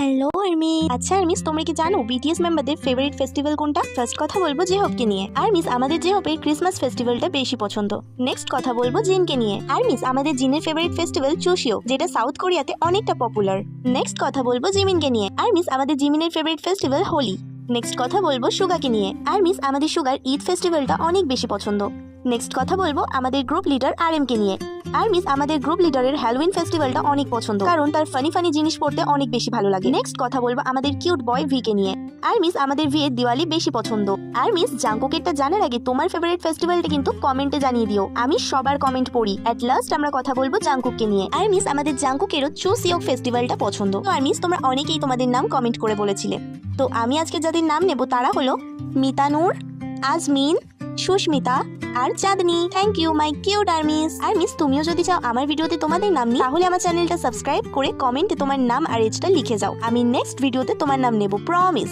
Hello armies. আচ্ছা armies, তোমরা কি জানো বিটিএস মেম্বারদের ফেভারিট ফেস্টিভ্যাল কোনটা? ফার্স্ট কথা বলবো জেহপকে নিয়ে। আর্মিস, আমাদের জেহপের ক্রিসমাস ফেস্টিভ্যালটা বেশি পছন্দ। নেক্সট কথা বলবো জিনকে নিয়ে। আর্মিস, আমাদের জিনের ফেভারিট ফেস্টিভ্যাল চুশিও, যেটা সাউথ কোরিয়াতে অনেকটা পপুলার। নেক্সট কথা বলবো জিমিনকে নিয়ে। আর্মিস, আমাদের জিমিনের ফেভারিট ফেস্টিভ্যাল হোলি। নেক্সট কথা বলবো সুগাকে নিয়ে। আর্মিস, আমাদের সুগার ঈদ ফেস্টিভ্যালটা অনেক বেশি পছন্দ। নেক্সট কথা বলবো আমাদের গ্রুপ লিডার আরএমকে নিয়ে। আর্মিস, আমাদের গ্রুপ লিডারের হ্যালোউইন ফেস্টিভ্যালটা অনেক পছন্দ, কারণ তার ফানি ফানি জিনিস পড়তে অনেক বেশি ভালো লাগে। নেক্সট কথা বলবো আমাদের কিউট বয় ভিকে নিয়ে। আর্মিস, আমাদের ভিয়ের দিওয়ালি বেশি পছন্দ। আর্মিস, জাঙ্কুকেরটা জানার আগে তোমার ফেভারিট ফেস্টিভ্যালটা কিন্তু কমেন্টে জানিয়ে দিও, আমি সবার কমেন্ট পড়ি। এট লাস্ট আমরা কথা বলবো জাঙ্কুককে নিয়ে। আর্মিস, আমাদের জাঙ্কুকেরও চুসিওক ফেস্টিভ্যালটা পছন্দ। তো আর্মিস, তোমরা অনেকেই তোমাদের নাম কমেন্ট করে বলেছিলে, তো আমি আজকে যাদের নাম নেব তারা হলো মিতানুর, আজমিন, সুস্মিতা আর Chandni. Thank you my cute armies. Armies, তুমিও যদি চাও আমার ভিডিওতে তোমাদের নাম নিই, তাহলে আমার চ্যানেলটা সাবস্ক্রাইব করে কমেন্টে তোমার নাম আর এজটা লিখে যাও। আমি নেক্সট ভিডিওতে তোমার নাম নেব, প্রমিস।